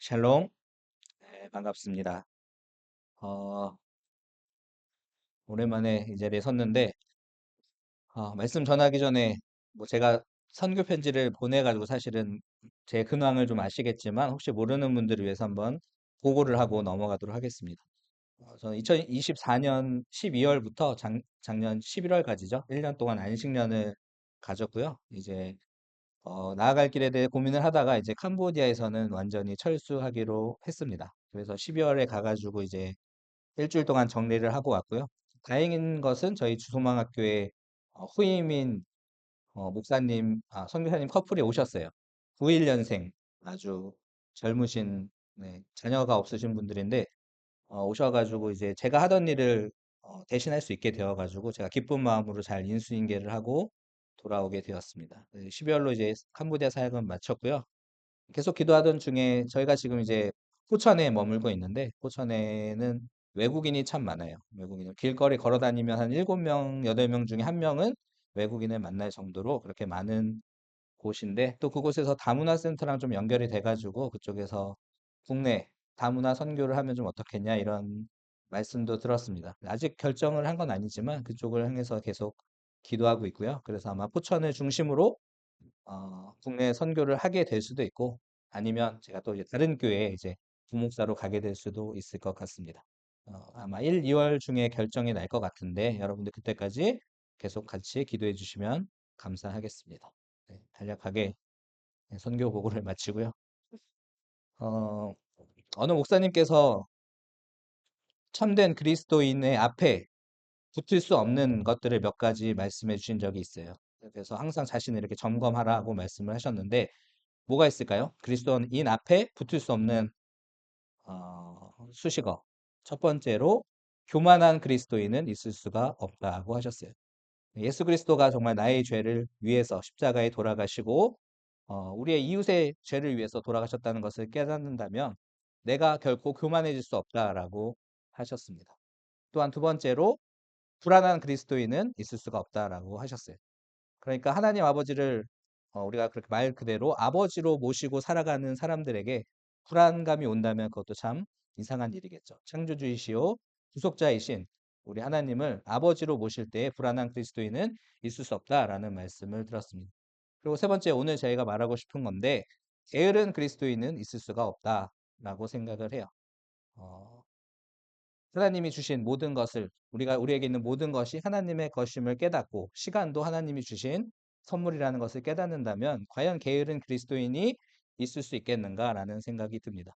샬롬, 네, 반갑습니다. 어, 오랜만에 이 자리에 섰는데, 말씀 전하기 전에, 제가 선교 편지를 보내가지고 사실은 제 근황을 좀 아시겠지만, 혹시 모르는 분들을 위해서 한번 보고를 하고 넘어가도록 하겠습니다. 저는 2024년 12월부터 작년 11월까지죠. 1년 동안 안식년을 가졌고요. 이제, 나아갈 길에 대해 고민을 하다가 이제 캄보디아에서는 완전히 철수하기로 했습니다. 그래서 12월에 가가지고 이제 일주일 동안 정리를 하고 왔고요. 다행인 것은 저희 주소망학교에 후임인 선교사님 커플이 오셨어요. 91년생 아주 젊으신 네, 자녀가 없으신 분들인데 오셔가지고 이제 제가 하던 일을 대신할 수 있게 되어가지고 제가 기쁜 마음으로 잘 인수인계를 하고 돌아오게 되었습니다. 12월로 이제 캄보디아 사역은 마쳤고요. 계속 기도하던 중에 저희가 지금 이제 포천에 머물고 있는데 포천에는 외국인이 참 많아요. 외국인 길거리 걸어 다니면 한 7명, 8명 중에 한 명은 외국인을 만날 정도로 그렇게 많은 곳인데 또 그곳에서 다문화 센터랑 좀 연결이 돼가지고 그쪽에서 국내 다문화 선교를 하면 좀 어떻겠냐 이런 말씀도 들었습니다. 아직 결정을 한 건 아니지만 그쪽을 향해서 계속 기도하고 있고요. 그래서 아마 포천을 중심으로 국내 선교를 하게 될 수도 있고 아니면 제가 또 이제 다른 교회에 이제 부목사로 가게 될 수도 있을 것 같습니다. 아마 1, 2월 중에 결정이 날 것 같은데 여러분들 그때까지 계속 같이 기도해 주시면 감사하겠습니다. 네, 간략하게 선교 보고를 마치고요. 어, 어느 목사님께서 참된 그리스도인의 앞에 붙을 수 없는 것들을 몇 가지 말씀해 주신 적이 있어요. 그래서 항상 자신을 이렇게 점검하라고 말씀을 하셨는데 뭐가 있을까요? 그리스도인 앞에 붙을 수 없는 수식어. 첫 번째로 교만한 그리스도인은 있을 수가 없다고 하셨어요. 예수 그리스도가 정말 나의 죄를 위해서 십자가에 돌아가시고 우리의 이웃의 죄를 위해서 돌아가셨다는 것을 깨닫는다면 내가 결코 교만해질 수 없다라고 하셨습니다. 또한 두 번째로 불안한 그리스도인은 있을 수가 없다라고 하셨어요. 그러니까 하나님 아버지를 우리가 그렇게 말 그대로 아버지로 모시고 살아가는 사람들에게 불안감이 온다면 그것도 참 이상한 일이겠죠. 창조주이시요 구속자이신 우리 하나님을 아버지로 모실 때 불안한 그리스도인은 있을 수 없다라는 말씀을 들었습니다. 그리고 세 번째 오늘 저희가 말하고 싶은 건데 게으른 그리스도인은 있을 수가 없다라고 생각을 해요. 어, 하나님이 주신 모든 것을 우리에게 있는 모든 것이 하나님의 것임을 깨닫고 시간도 하나님이 주신 선물이라는 것을 깨닫는다면 과연 게으른 그리스도인이 있을 수 있겠는가라는 생각이 듭니다.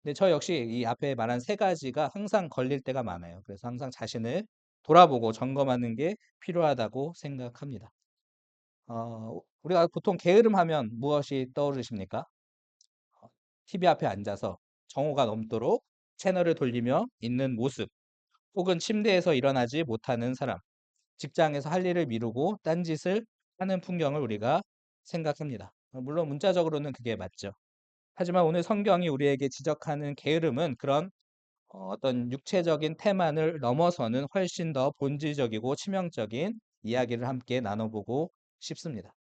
근데 저 역시 이 앞에 말한 세 가지가 항상 걸릴 때가 많아요. 그래서 항상 자신을 돌아보고 점검하는 게 필요하다고 생각합니다. 우리가 보통 게으름하면 무엇이 떠오르십니까? TV 앞에 앉아서 정오가 넘도록 채널을 돌리며 있는 모습, 혹은 침대에서 일어나지 못하는 사람, 직장에서 할 일을 미루고 딴짓을 하는 풍경을 우리가 생각합니다. 물론 문자적으로는 그게 맞죠. 하지만 오늘 성경이 우리에게 지적하는 게으름은 그런 어떤 육체적인 태만을 넘어서는 훨씬 더 본질적이고 치명적인 이야기를 함께 나눠보고 싶습니다.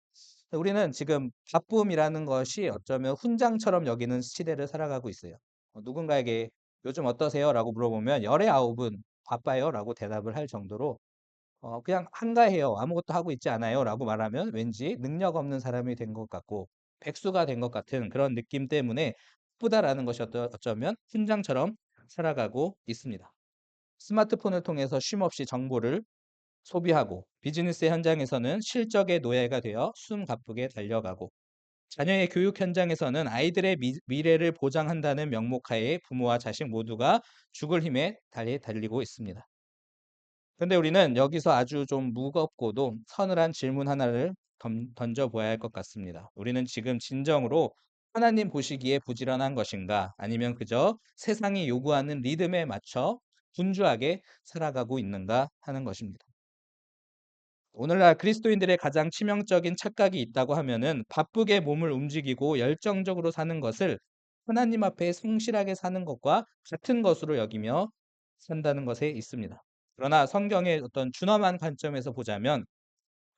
우리는 지금 바쁨이라는 것이 어쩌면 훈장처럼 여기는 시대를 살아가고 있어요. 누군가에게 요즘 어떠세요? 라고 물어보면 열의 아홉은 바빠요? 라고 대답을 할 정도로 그냥 한가해요. 아무것도 하고 있지 않아요. 라고 말하면 왠지 능력 없는 사람이 된 것 같고 백수가 된 것 같은 그런 느낌 때문에 바쁘다라는 것이 어쩌면 훈장처럼 살아가고 있습니다. 스마트폰을 통해서 쉼없이 정보를 소비하고 비즈니스 현장에서는 실적의 노예가 되어 숨 가쁘게 달려가고 자녀의 교육 현장에서는 아이들의 미래를 보장한다는 명목하에 부모와 자식 모두가 죽을 힘에 달리고 있습니다. 그런데 우리는 여기서 아주 좀 무겁고도 서늘한 질문 하나를 던져보아야 할 것 같습니다. 우리는 지금 진정으로 하나님 보시기에 부지런한 것인가? 아니면 그저 세상이 요구하는 리듬에 맞춰 분주하게 살아가고 있는가 하는 것입니다. 오늘날 그리스도인들의 가장 치명적인 착각이 있다고 하면은 바쁘게 몸을 움직이고 열정적으로 사는 것을 하나님 앞에 성실하게 사는 것과 같은 것으로 여기며 산다는 것에 있습니다. 그러나 성경의 어떤 준엄한 관점에서 보자면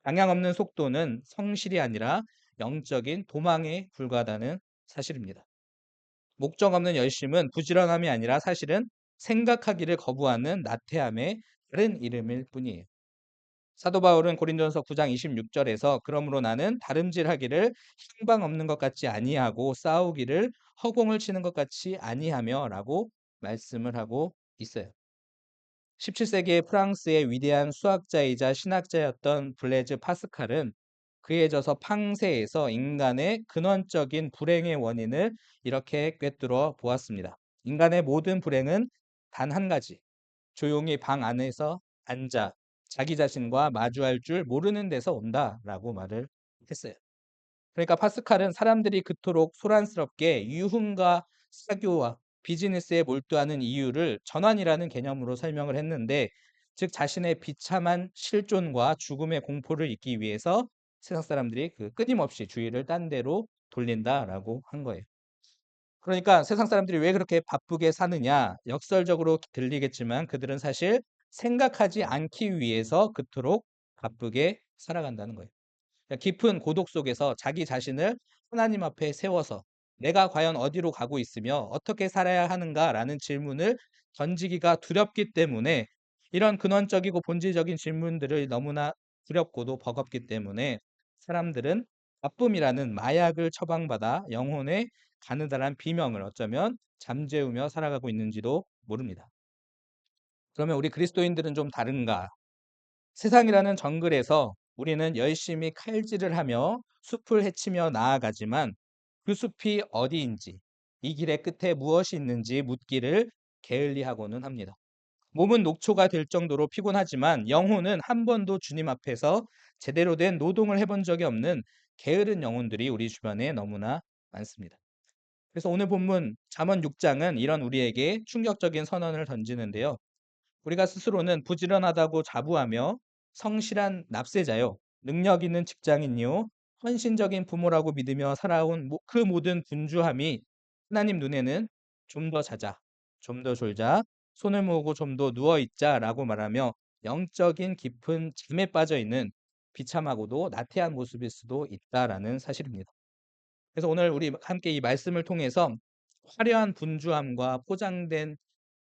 방향 없는 속도는 성실이 아니라 영적인 도망에 불과하다는 사실입니다. 목적 없는 열심은 부지런함이 아니라 사실은 생각하기를 거부하는 나태함의 다른 이름일 뿐이에요. 사도 바울은 고린도전서 9장 26절에서 그러므로 나는 다름질하기를 향방 없는 것 같지 아니하고 싸우기를 허공을 치는 것 같이 아니하며라고 말씀을 하고 있어요. 17세기의 프랑스의 위대한 수학자이자 신학자였던 블레즈 파스칼은 그에 져서 팡세에서 인간의 근원적인 불행의 원인을 이렇게 꿰뚫어 보았습니다. 인간의 모든 불행은 단 한 가지, 조용히 방 안에서 앉아 자기 자신과 마주할 줄 모르는 데서 온다라고 말을 했어요. 그러니까 파스칼은 사람들이 그토록 소란스럽게 유흥과 사교와 비즈니스에 몰두하는 이유를 전환이라는 개념으로 설명을 했는데, 즉 자신의 비참한 실존과 죽음의 공포를 잊기 위해서 세상 사람들이 그 끊임없이 주의를 딴 데로 돌린다라고 한 거예요. 그러니까 세상 사람들이 왜 그렇게 바쁘게 사느냐? 역설적으로 들리겠지만 그들은 사실 생각하지 않기 위해서 그토록 바쁘게 살아간다는 거예요. 그러니까 깊은 고독 속에서 자기 자신을 하나님 앞에 세워서 내가 과연 어디로 가고 있으며 어떻게 살아야 하는가라는 질문을 던지기가 두렵기 때문에, 이런 근원적이고 본질적인 질문들을 너무나 두렵고도 버겁기 때문에 사람들은 바쁨이라는 마약을 처방받아 영혼의 가느다란 비명을 어쩌면 잠재우며 살아가고 있는지도 모릅니다. 그러면 우리 그리스도인들은 좀 다른가? 세상이라는 정글에서 우리는 열심히 칼질을 하며 숲을 헤치며 나아가지만 그 숲이 어디인지, 이 길의 끝에 무엇이 있는지 묻기를 게을리하고는 합니다. 몸은 녹초가 될 정도로 피곤하지만 영혼은 한 번도 주님 앞에서 제대로 된 노동을 해본 적이 없는 게으른 영혼들이 우리 주변에 너무나 많습니다. 그래서 오늘 본문 잠언 6장은 이런 우리에게 충격적인 선언을 던지는데요. 우리가 스스로는 부지런하다고 자부하며 성실한 납세자요, 능력 있는 직장인이요, 헌신적인 부모라고 믿으며 살아온 그 모든 분주함이 하나님 눈에는 좀 더 자자, 좀 더 졸자, 손을 모으고 좀 더 누워 있자라고 말하며 영적인 깊은 잠에 빠져 있는 비참하고도 나태한 모습일 수도 있다라는 사실입니다. 그래서 오늘 우리 함께 이 말씀을 통해서 화려한 분주함과 포장된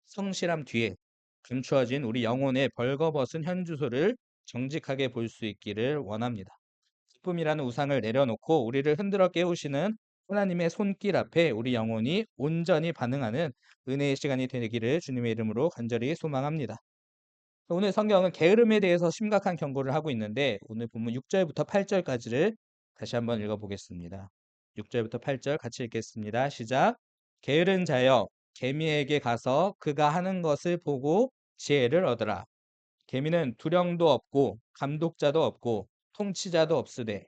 성실함 뒤에 감추어진 우리 영혼의 벌거벗은 현주소를 정직하게 볼 수 있기를 원합니다. 기쁨이라는 우상을 내려놓고 우리를 흔들어 깨우시는 하나님의 손길 앞에 우리 영혼이 온전히 반응하는 은혜의 시간이 되기를 주님의 이름으로 간절히 소망합니다. 오늘 성경은 게으름에 대해서 심각한 경고를 하고 있는데, 오늘 본문 6절부터 8절까지를 다시 한번 읽어보겠습니다. 6절부터 8절 같이 읽겠습니다. 시작. 게으른 자여, 개미에게 가서 그가 하는 것을 보고 지혜를 얻으라. 개미는 두령도 없고 감독자도 없고 통치자도 없으되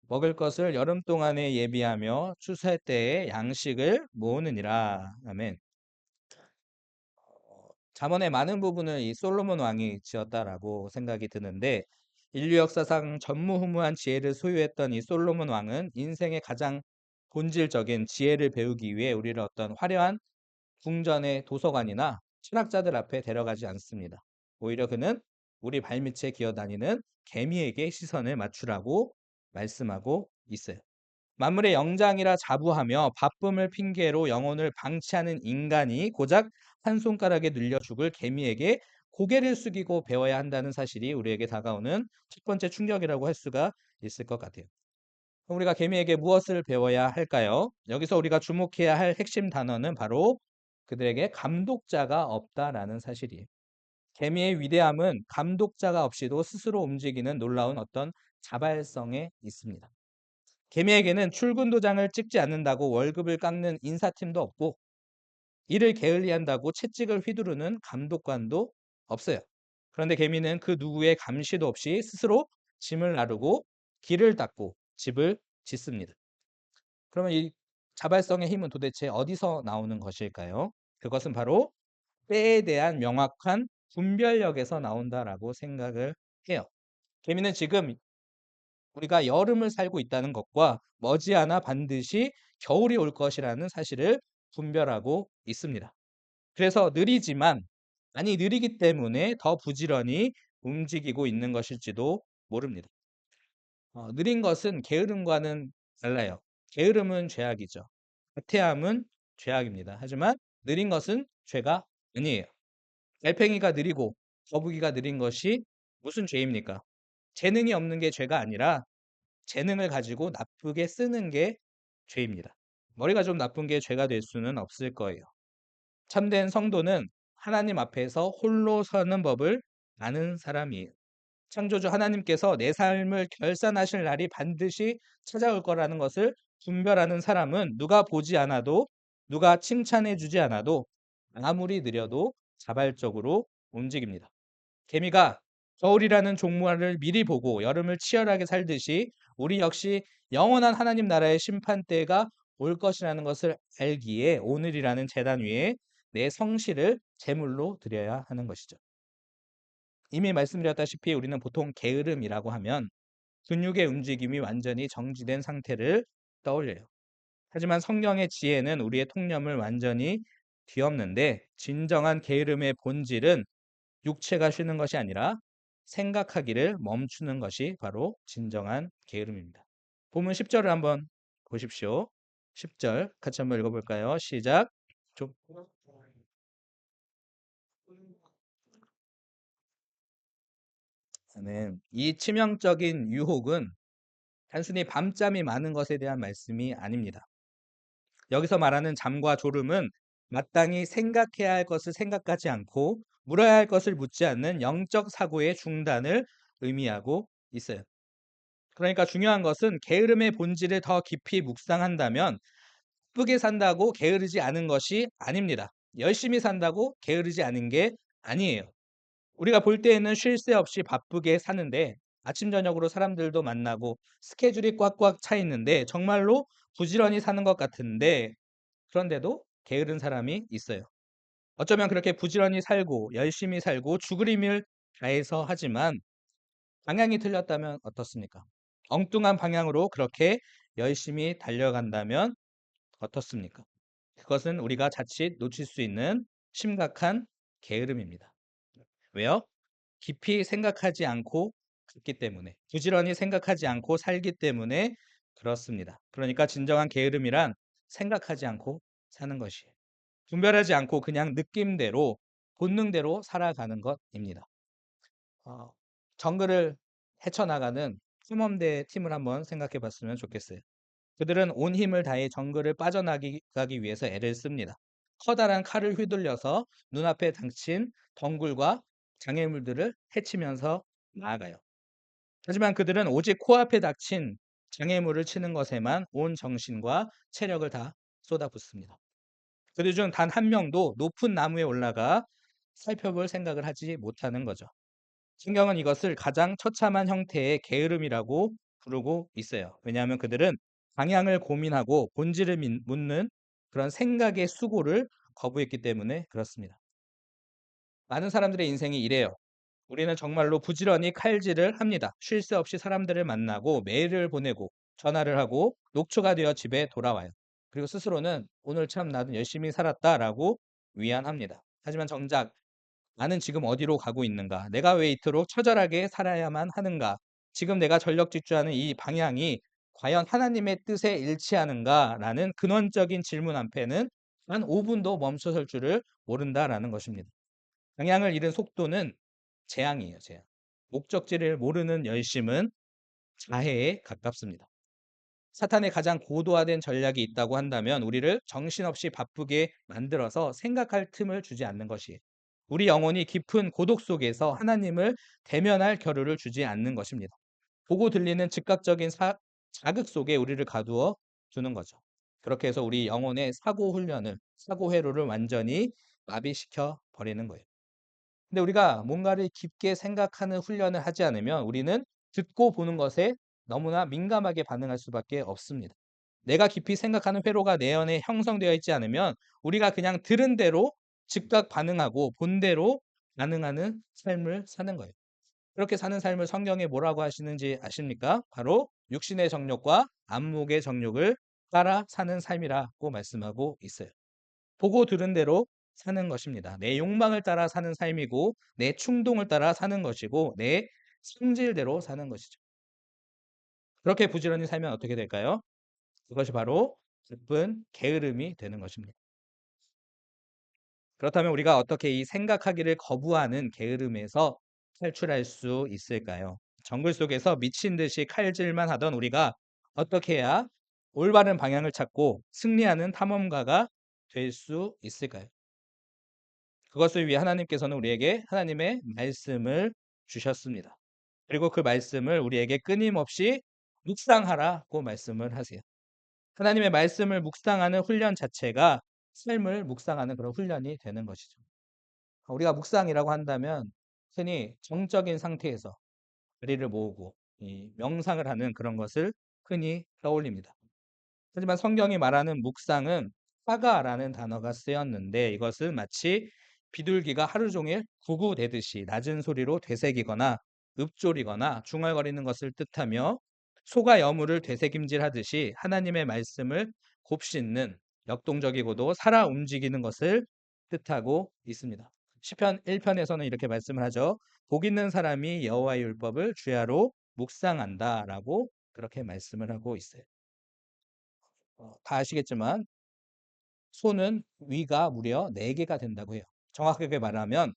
먹을 것을 여름 동안에 예비하며 추수 때에 양식을 모으느니라. 아멘. 잠언의 많은 부분을 이 솔로몬 왕이 지었다라고 생각이 드는데, 인류 역사상 전무후무한 지혜를 소유했던 이 솔로몬 왕은 인생의 가장 본질적인 지혜를 배우기 위해 우리를 어떤 화려한 궁전의 도서관이나 철학자들 앞에 데려가지 않습니다. 오히려 그는 우리 발밑에 기어다니는 개미에게 시선을 맞추라고 말씀하고 있어요. 만물의 영장이라 자부하며 바쁨을 핑계로 영혼을 방치하는 인간이 고작 한 손가락에 눌려 죽을 개미에게 고개를 숙이고 배워야 한다는 사실이 우리에게 다가오는 첫 번째 충격이라고 할 수가 있을 것 같아요. 그럼 우리가 개미에게 무엇을 배워야 할까요? 여기서 우리가 주목해야 할 핵심 단어는 바로 그들에게 감독자가 없다라는 사실이에요. 개미의 위대함은 감독자가 없이도 스스로 움직이는 놀라운 어떤 자발성에 있습니다. 개미에게는 출근 도장을 찍지 않는다고 월급을 깎는 인사팀도 없고, 이를 게을리한다고 채찍을 휘두르는 감독관도 없어요. 그런데 개미는 그 누구의 감시도 없이 스스로 짐을 나르고 길을 닦고 집을 짓습니다. 그러면 이 자발성의 힘은 도대체 어디서 나오는 것일까요? 그것은 바로 때에 대한 명확한 분별력에서 나온다라고 생각을 해요. 개미는 지금 우리가 여름을 살고 있다는 것과 머지않아 반드시 겨울이 올 것이라는 사실을 분별하고 있습니다. 그래서 느리지만, 아니 느리기 때문에 더 부지런히 움직이고 있는 것일지도 모릅니다. 느린 것은 게으름과는 달라요. 게으름은 죄악이죠. 나태함은 죄악입니다. 하지만 느린 것은 죄가 아니에요. 달팽이가 느리고 거북이가 느린 것이 무슨 죄입니까? 재능이 없는 게 죄가 아니라 재능을 가지고 나쁘게 쓰는 게 죄입니다. 머리가 좀 나쁜 게 죄가 될 수는 없을 거예요. 참된 성도는 하나님 앞에서 홀로 서는 법을 아는 사람이에요. 창조주 하나님께서 내 삶을 결산하실 날이 반드시 찾아올 거라는 것을 분별하는 사람은 누가 보지 않아도, 누가 칭찬해 주지 않아도, 아무리 느려도 자발적으로 움직입니다. 개미가 겨울이라는 종말을 미리 보고 여름을 치열하게 살듯이 우리 역시 영원한 하나님 나라의 심판 때가 올 것이라는 것을 알기에 오늘이라는 제단 위에 내 성실을 제물로 드려야 하는 것이죠. 이미 말씀드렸다시피 우리는 보통 게으름이라고 하면 근육의 움직임이 완전히 정지된 상태를 떠올려요. 하지만 성령의 지혜는 우리의 통념을 완전히 뒤엎는데 진정한 게으름의 본질은 육체가 쉬는 것이 아니라 생각하기를 멈추는 것이 바로 진정한 게으름입니다. 본문 10절을 한번 보십시오. 10절 같이 한번 읽어볼까요? 시작. 좀 이 치명적인 유혹은 단순히 밤잠이 많은 것에 대한 말씀이 아닙니다. 여기서 말하는 잠과 졸음은 마땅히 생각해야 할 것을 생각하지 않고 물어야 할 것을 묻지 않는 영적 사고의 중단을 의미하고 있어요. 그러니까 중요한 것은 게으름의 본질을 더 깊이 묵상한다면 바쁘게 산다고 게으르지 않은 것이 아닙니다. 열심히 산다고 게으르지 않은 게 아니에요. 우리가 볼 때에는 쉴 새 없이 바쁘게 사는데 아침 저녁으로 사람들도 만나고 스케줄이 꽉꽉 차 있는데 정말로 부지런히 사는 것 같은데 그런데도 게으른 사람이 있어요. 어쩌면 그렇게 부지런히 살고 열심히 살고 죽을 힘을 다해서 하지만 방향이 틀렸다면 어떻습니까? 엉뚱한 방향으로 그렇게 열심히 달려간다면 어떻습니까? 그것은 우리가 자칫 놓칠 수 있는 심각한 게으름입니다. 왜요? 깊이 생각하지 않고 걷기 때문에, 부지런히 생각하지 않고 살기 때문에 그렇습니다. 그러니까 진정한 게으름이란 생각하지 않고 사는 것이에요. 분별하지 않고 그냥 느낌대로, 본능대로 살아가는 것입니다. 어, 정글을 헤쳐나가는 탐험대 팀을 한번 생각해 봤으면 좋겠어요. 그들은 온 힘을 다해 정글을 빠져나가기 위해서 애를 씁니다. 커다란 칼을 휘둘려서 눈앞에 닥친 덩굴과 장애물들을 해치면서 나아가요. 하지만 그들은 오직 코앞에 닥친 장애물을 치는 것에만 온 정신과 체력을 다 쏟아붓습니다. 그들 중 단 한 명도 높은 나무에 올라가 살펴볼 생각을 하지 못하는 거죠. 신경은 이것을 가장 처참한 형태의 게으름이라고 부르고 있어요. 왜냐하면 그들은 방향을 고민하고 본질을 묻는 그런 생각의 수고를 거부했기 때문에 그렇습니다. 많은 사람들의 인생이 이래요. 우리는 정말로 부지런히 칼질을 합니다. 쉴 새 없이 사람들을 만나고 메일을 보내고 전화를 하고 녹초가 되어 집에 돌아와요. 그리고 스스로는 오늘 참 나도 열심히 살았다라고 위안합니다. 하지만 정작 나는 지금 어디로 가고 있는가? 내가 왜 이토록 처절하게 살아야만 하는가? 지금 내가 전력 질주하는 이 방향이 과연 하나님의 뜻에 일치하는가라는 근원적인 질문 앞에는 한 5분도 멈춰설 줄을 모른다라는 것입니다. 방향을 잃은 속도는 재앙이에요, 재앙. 목적지를 모르는 열심은 자해에 가깝습니다. 사탄의 가장 고도화된 전략이 있다고 한다면 우리를 정신없이 바쁘게 만들어서 생각할 틈을 주지 않는 것이에요. 우리 영혼이 깊은 고독 속에서 하나님을 대면할 겨를을 주지 않는 것입니다. 보고 들리는 즉각적인 자극 속에 우리를 가두어 두는 거죠. 그렇게 해서 우리 영혼의 사고 훈련을, 사고 회로를 완전히 마비시켜 버리는 거예요. 근데 우리가 뭔가를 깊게 생각하는 훈련을 하지 않으면 우리는 듣고 보는 것에 너무나 민감하게 반응할 수밖에 없습니다. 내가 깊이 생각하는 회로가 내 안에 형성되어 있지 않으면 우리가 그냥 들은 대로 즉각 반응하고 본 대로 반응하는 삶을 사는 거예요. 그렇게 사는 삶을 성경에 뭐라고 하시는지 아십니까? 바로 육신의 정욕과 안목의 정욕을 따라 사는 삶이라고 말씀하고 있어요. 보고 들은 대로 사는 것입니다. 내 욕망을 따라 사는 삶이고 내 충동을 따라 사는 것이고 내 성질대로 사는 것이죠. 그렇게 부지런히 살면 어떻게 될까요? 그것이 바로 기쁜 게으름이 되는 것입니다. 그렇다면 우리가 어떻게 이 생각하기를 거부하는 게으름에서 탈출할 수 있을까요? 정글 속에서 미친 듯이 칼질만 하던 우리가 어떻게 해야 올바른 방향을 찾고 승리하는 탐험가가 될 수 있을까요? 그것을 위해 하나님께서는 우리에게 하나님의 말씀을 주셨습니다. 그리고 그 말씀을 우리에게 끊임없이 묵상하라고 말씀을 하세요. 하나님의 말씀을 묵상하는 훈련 자체가 삶을 묵상하는 그런 훈련이 되는 것이죠. 우리가 묵상이라고 한다면 흔히 정적인 상태에서 머리를 모으고 이 명상을 하는 그런 것을 흔히 떠올립니다. 하지만 성경이 말하는 묵상은 사가라는 단어가 쓰였는데 이것은 마치 비둘기가 하루 종일 구구대듯이 낮은 소리로 되새기거나 읊조리거나 중얼거리는 것을 뜻하며 소가 여물을 되새김질하듯이 하나님의 말씀을 곱씹는 역동적이고도 살아 움직이는 것을 뜻하고 있습니다. 시편 1편에서는 이렇게 말씀을 하죠. 복 있는 사람이 여호와의 율법을 주야로 묵상한다라고 그렇게 말씀을 하고 있어요. 다 아시겠지만 소는 위가 무려 4개가 된다고 해요. 정확하게 말하면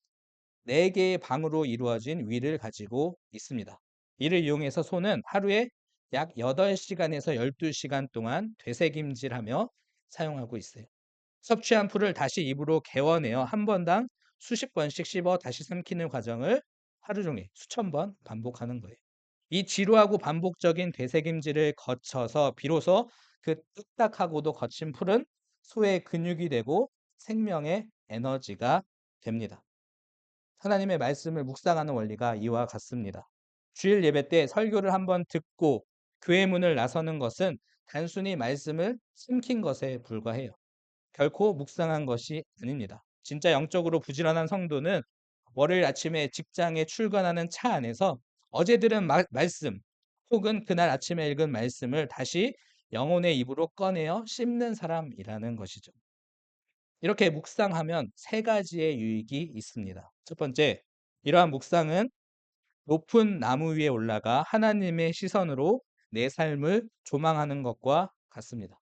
4개의 방으로 이루어진 위를 가지고 있습니다. 이를 이용해서 소는 하루에 약 8시간에서 12시간 동안 되새김질하며 사용하고 있어요. 섭취한 풀을 다시 입으로 개워내어 한 번당 수십 번씩 씹어 다시 삼키는 과정을 하루 종일 수천 번 반복하는 거예요. 이 지루하고 반복적인 되새김질을 거쳐서 비로소 그 딱딱하고도 거친 풀은 소의 근육이 되고 생명의 에너지가 됩니다. 하나님의 말씀을 묵상하는 원리가 이와 같습니다. 주일 예배 때 설교를 한번 듣고 교회 문을 나서는 것은 단순히 말씀을 숨긴 것에 불과해요. 결코 묵상한 것이 아닙니다. 진짜 영적으로 부지런한 성도는 월요일 아침에 직장에 출근하는 차 안에서 어제 들은 말씀 혹은 그날 아침에 읽은 말씀을 다시 영혼의 입으로 꺼내어 씹는 사람이라는 것이죠. 이렇게 묵상하면 3가지의 유익이 있습니다. 첫 번째, 이러한 묵상은 높은 나무 위에 올라가 하나님의 시선으로 내 삶을 조망하는 것과 같습니다.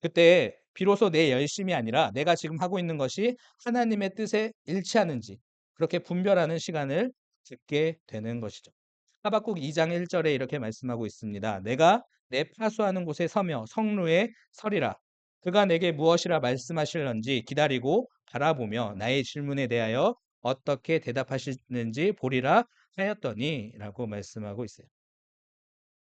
그때 비로소 내 열심이 아니라 내가 지금 하고 있는 것이 하나님의 뜻에 일치하는지 그렇게 분별하는 시간을 듣게 되는 것이죠. 하박국 2장 1절에 이렇게 말씀하고 있습니다. 내가 내 파수하는 곳에 서며 성루에 서리라. 그가 내게 무엇이라 말씀하실런지 기다리고 바라보며 나의 질문에 대하여 어떻게 대답하시는지 보리라 하였더니 라고 말씀하고 있어요.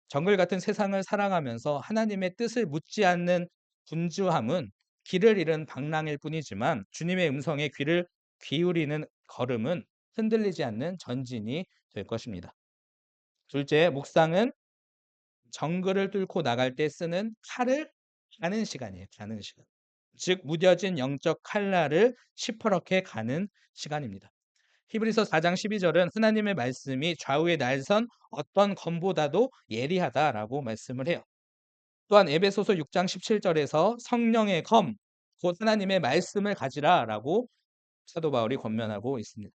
정글 같은 세상을 살아가면서 하나님의 뜻을 묻지 않는 분주함은 길을 잃은 방랑일 뿐이지만 주님의 음성에 귀를 기울이는 걸음은 흔들리지 않는 전진이 될 것입니다. 둘째, 묵상은 정글을 뚫고 나갈 때 쓰는 칼을 가는 시간이에요. 가는 시간. 즉 무뎌진 영적 칼날을 시퍼렇게 가는 시간입니다. 히브리서 4장 12절은 하나님의 말씀이 좌우에 날선 어떤 검보다도 예리하다라고 말씀을 해요. 또한 에베소서 6장 17절에서 성령의 검, 곧 하나님의 말씀을 가지라라고 사도 바울이 권면하고 있습니다.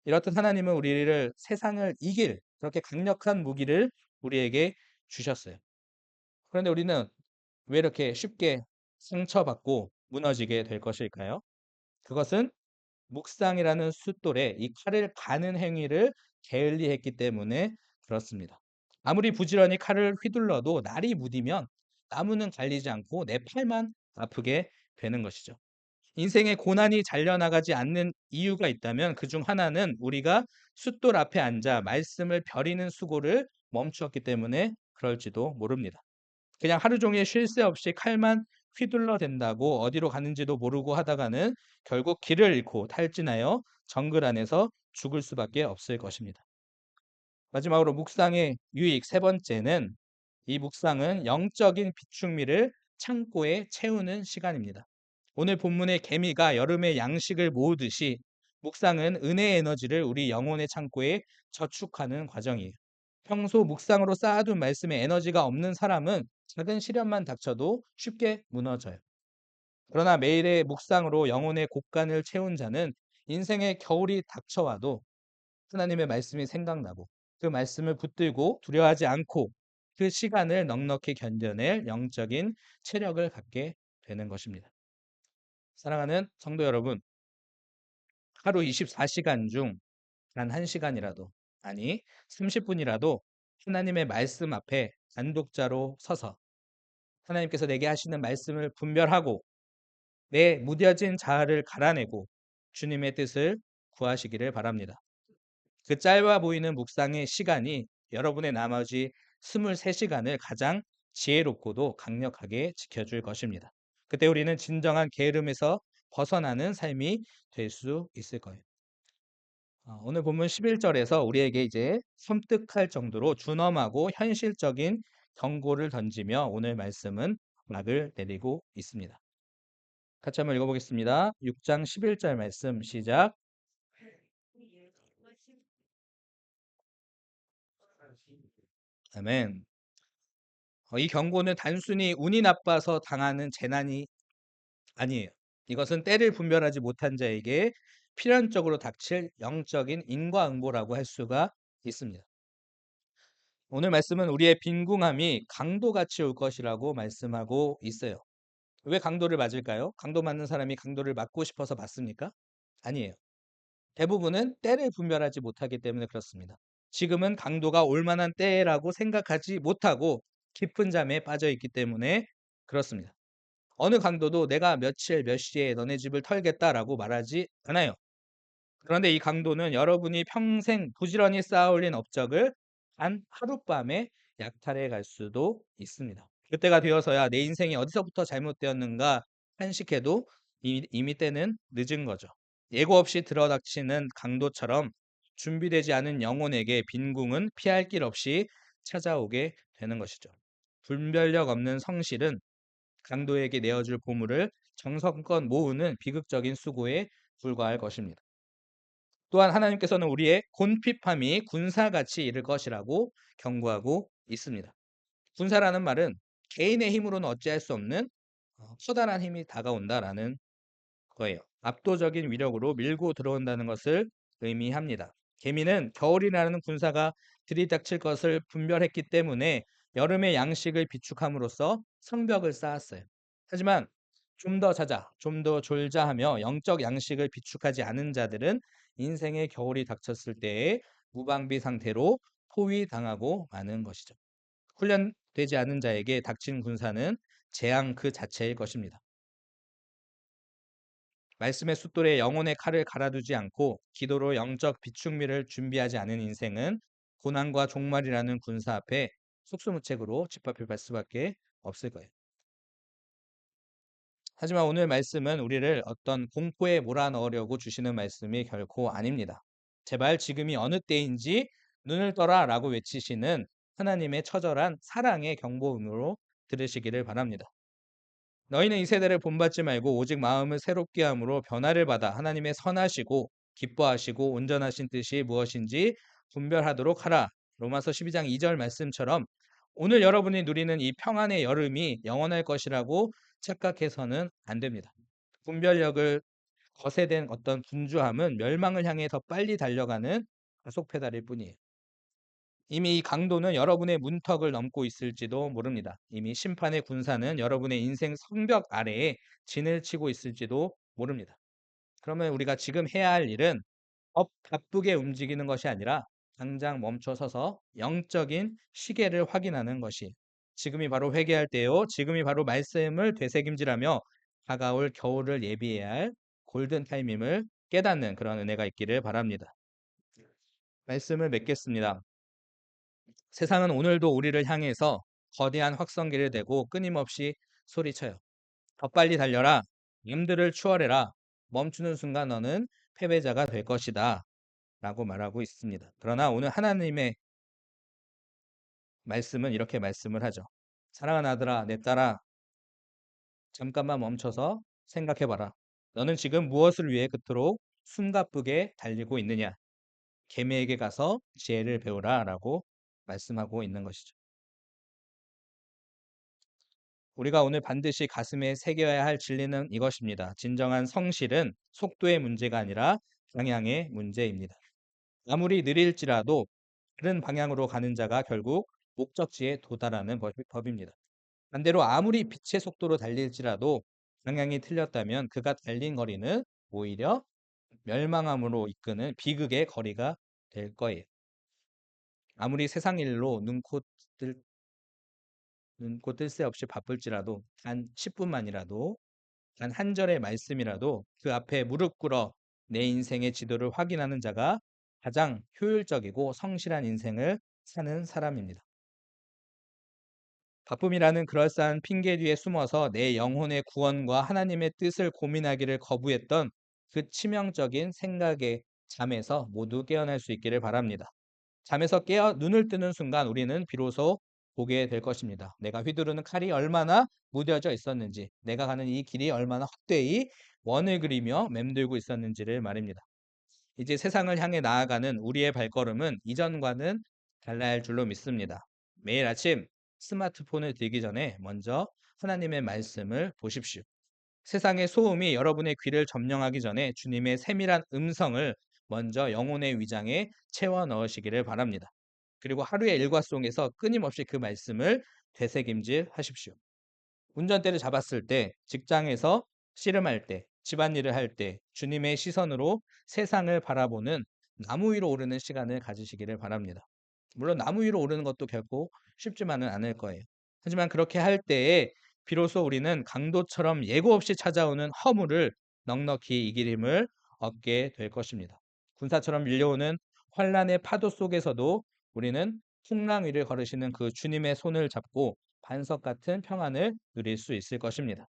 이렇듯 하나님은 우리를 세상을 이길 그렇게 강력한 무기를 우리에게 주셨어요. 그런데 우리는 왜 이렇게 쉽게 상처받고 무너지게 될 것일까요? 그것은 묵상이라는 숫돌에 이 칼을 가는 행위를 게을리했기 때문에 그렇습니다. 아무리 부지런히 칼을 휘둘러도 날이 무디면 나무는 갈리지 않고 내 팔만 아프게 되는 것이죠. 인생의 고난이 잘려나가지 않는 이유가 있다면 그중 하나는 우리가 숫돌 앞에 앉아 말씀을 벼리는 수고를 멈추었기 때문에 그럴지도 모릅니다. 그냥 하루 종일 쉴 새 없이 칼만 휘둘러 댄다고 어디로 가는지도 모르고 하다가는 결국 길을 잃고 탈진하여 정글 안에서 죽을 수밖에 없을 것입니다. 마지막으로 묵상의 유익 3번째는 이 묵상은 영적인 비축미를 창고에 채우는 시간입니다. 오늘 본문의 개미가 여름의 양식을 모으듯이 묵상은 은혜의 에너지를 우리 영혼의 창고에 저축하는 과정이에요. 평소 묵상으로 쌓아둔 말씀에 에너지가 없는 사람은 작은 시련만 닥쳐도 쉽게 무너져요. 그러나 매일의 묵상으로 영혼의 곳간을 채운 자는 인생의 겨울이 닥쳐와도 하나님의 말씀이 생각나고 그 말씀을 붙들고 두려워하지 않고 그 시간을 넉넉히 견뎌낼 영적인 체력을 갖게 되는 것입니다. 사랑하는 성도 여러분, 하루 24시간 중 단 1시간이라도, 아니 30분이라도 하나님의 말씀 앞에 단독자로 서서 하나님께서 내게 하시는 말씀을 분별하고 내 무뎌진 자아를 갈아내고 주님의 뜻을 구하시기를 바랍니다. 그 짧아 보이는 묵상의 시간이 여러분의 나머지 23시간을 가장 지혜롭고도 강력하게 지켜줄 것입니다. 그때 우리는 진정한 게으름에서 벗어나는 삶이 될 수 있을 거예요. 오늘 본문 11절에서 우리에게 이제 섬뜩할 정도로 준엄하고 현실적인 경고를 던지며 오늘 말씀은 막을 내리고 있습니다. 같이 한번 읽어보겠습니다. 6장 11절 말씀 시작. 아멘. 이 경고는 단순히 운이 나빠서 당하는 재난이 아니에요. 이것은 때를 분별하지 못한 자에게 필연적으로 닥칠 영적인 인과응보라고 할 수가 있습니다. 오늘 말씀은 우리의 빈궁함이 강도같이 올 것이라고 말씀하고 있어요. 왜 강도를 맞을까요? 강도 맞는 사람이 강도를 맞고 싶어서 맞습니까? 아니에요. 대부분은 때를 분별하지 못하기 때문에 그렇습니다. 지금은 강도가 올 만한 때라고 생각하지 못하고 깊은 잠에 빠져 있기 때문에 그렇습니다. 어느 강도도 내가 며칠 몇 시에 너네 집을 털겠다라고 말하지 않아요. 그런데 이 강도는 여러분이 평생 부지런히 쌓아올린 업적을 단 하룻밤에 약탈해 갈 수도 있습니다. 그때가 되어서야 내 인생이 어디서부터 잘못되었는가 탄식해도 이미 때는 늦은 거죠. 예고 없이 들어닥치는 강도처럼 준비되지 않은 영혼에게 빈궁은 피할 길 없이 찾아오게 되는 것이죠. 분별력 없는 성실은 강도에게 내어줄 보물을 정성껏 모으는 비극적인 수고에 불과할 것입니다. 또한 하나님께서는 우리의 곤핍함이 군사같이 이를 것이라고 경고하고 있습니다. 군사라는 말은 개인의 힘으로는 어찌할 수 없는 커다란 힘이 다가온다라는 거예요. 압도적인 위력으로 밀고 들어온다는 것을 의미합니다. 개미는 겨울이라는 군사가 들이닥칠 것을 분별했기 때문에 여름의 양식을 비축함으로써 성벽을 쌓았어요. 하지만 좀 더 자자, 좀 더 졸자 하며 영적 양식을 비축하지 않은 자들은 인생의 겨울이 닥쳤을 때에 무방비 상태로 포위당하고 마는 것이죠. 훈련되지 않은 자에게 닥친 군사는 재앙 그 자체일 것입니다. 말씀의 숫돌에 영혼의 칼을 갈아두지 않고 기도로 영적 비축미를 준비하지 않은 인생은 고난과 종말이라는 군사 앞에 속수무책으로 짓밟힐 수밖에 없을 거예요. 하지만 오늘 말씀은 우리를 어떤 공포에 몰아넣으려고 주시는 말씀이 결코 아닙니다. 제발 지금이 어느 때인지 눈을 떠라 라고 외치시는 하나님의 처절한 사랑의 경고음으로 들으시기를 바랍니다. 너희는 이 세대를 본받지 말고 오직 마음을 새롭게 함으로 변화를 받아 하나님의 선하시고 기뻐하시고 온전하신 뜻이 무엇인지 분별하도록 하라. 로마서 12장 2절 말씀처럼 오늘 여러분이 누리는 이 평안의 여름이 영원할 것이라고 착각해서는 안 됩니다. 분별력을 거세된 어떤 분주함은 멸망을 향해 더 빨리 달려가는 가속 페달일 뿐이에요. 이미 이 강도는 여러분의 문턱을 넘고 있을지도 모릅니다. 이미 심판의 군사는 여러분의 인생 성벽 아래에 진을 치고 있을지도 모릅니다. 그러면 우리가 지금 해야 할 일은 바쁘게 움직이는 것이 아니라 당장 멈춰 서서 영적인 시계를 확인하는 것이 지금이 바로 회개할 때요. 지금이 바로 말씀을 되새김질하며 다가올 겨울을 예비해야 할 골든 타임임을 깨닫는 그런 은혜가 있기를 바랍니다. 말씀을 맺겠습니다. 세상은 오늘도 우리를 향해서 거대한 확성기를 대고 끊임없이 소리쳐요. 더 빨리 달려라. 님들을 추월해라. 멈추는 순간 너는 패배자가 될 것이다. 라고 말하고 있습니다. 그러나 오늘 하나님의 말씀은 이렇게 말씀을 하죠. 사랑하는 아들아, 내 딸아, 잠깐만 멈춰서 생각해봐라. 너는 지금 무엇을 위해 그토록 숨가쁘게 달리고 있느냐? 개미에게 가서 지혜를 배우라. 라고 말씀하고 있는 것이죠. 우리가 오늘 반드시 가슴에 새겨야 할 진리는 이것입니다. 진정한 성실은 속도의 문제가 아니라 방향의 문제입니다. 아무리 느릴지라도 다른 방향으로 가는 자가 결국 목적지에 도달하는 법입니다. 반대로 아무리 빛의 속도로 달릴지라도 방향이 틀렸다면 그가 달린 거리는 오히려 멸망함으로 이끄는 비극의 거리가 될 거예요. 아무리 세상 일로 눈코 뜰 새 없이 바쁠지라도 단 10분만이라도 단 한 절의 말씀이라도 그 앞에 무릎 꿇어 내 인생의 지도를 확인하는 자가 가장 효율적이고 성실한 인생을 사는 사람입니다. 바쁨이라는 그럴싸한 핑계 뒤에 숨어서 내 영혼의 구원과 하나님의 뜻을 고민하기를 거부했던 그 치명적인 생각의 잠에서 모두 깨어날 수 있기를 바랍니다. 잠에서 깨어 눈을 뜨는 순간 우리는 비로소 보게 될 것입니다. 내가 휘두르는 칼이 얼마나 무뎌져 있었는지, 내가 가는 이 길이 얼마나 헛되이 원을 그리며 맴돌고 있었는지를 말입니다. 이제 세상을 향해 나아가는 우리의 발걸음은 이전과는 달라야 할 줄로 믿습니다. 매일 아침 스마트폰을 들기 전에 먼저 하나님의 말씀을 보십시오. 세상의 소음이 여러분의 귀를 점령하기 전에 주님의 세밀한 음성을 먼저 영혼의 위장에 채워 넣으시기를 바랍니다. 그리고 하루의 일과 속에서 끊임없이 그 말씀을 되새김질 하십시오. 운전대를 잡았을 때, 직장에서 씨름할 때, 집안일을 할 때 주님의 시선으로 세상을 바라보는 나무 위로 오르는 시간을 가지시기를 바랍니다. 물론 나무 위로 오르는 것도 결코 쉽지만은 않을 거예요. 하지만 그렇게 할 때에 비로소 우리는 강도처럼 예고 없이 찾아오는 허물을 넉넉히 이길 힘을 얻게 될 것입니다. 군사처럼 밀려오는 환란의 파도 속에서도 우리는 풍랑 위를 걸으시는 그 주님의 손을 잡고 반석 같은 평안을 누릴 수 있을 것입니다.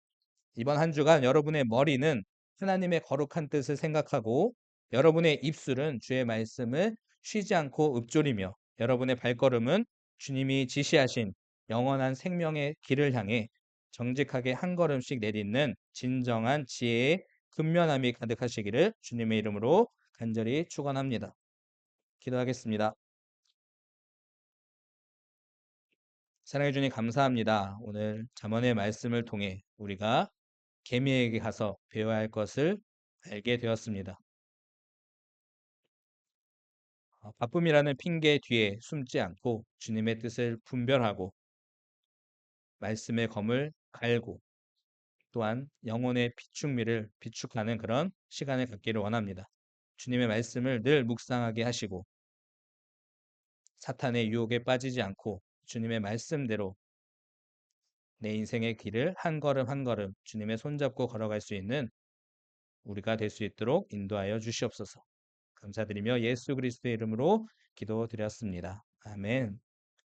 이번 한 주간 여러분의 머리는 하나님의 거룩한 뜻을 생각하고 여러분의 입술은 주의 말씀을 쉬지 않고 읊조리며 여러분의 발걸음은 주님이 지시하신 영원한 생명의 길을 향해 정직하게 한 걸음씩 내딛는 진정한 지혜의 근면함이 가득하시기를 주님의 이름으로 간절히 축원합니다. 기도하겠습니다. 사랑해 주님 감사합니다. 오늘 잠언의 말씀을 통해 우리가 개미에게 가서 배워야 할 것을 알게 되었습니다. 바쁨이라는 핑계 뒤에 숨지 않고 주님의 뜻을 분별하고 말씀의 검을 갈고 또한 영혼의 비축미를 비축하는 그런 시간을 갖기를 원합니다. 주님의 말씀을 늘 묵상하게 하시고 사탄의 유혹에 빠지지 않고 주님의 말씀대로 내 인생의 길을 한 걸음 한 걸음 주님의 손잡고 걸어갈 수 있는 우리가 될 수 있도록 인도하여 주시옵소서. 감사드리며 예수 그리스도의 이름으로 기도드렸습니다. 아멘.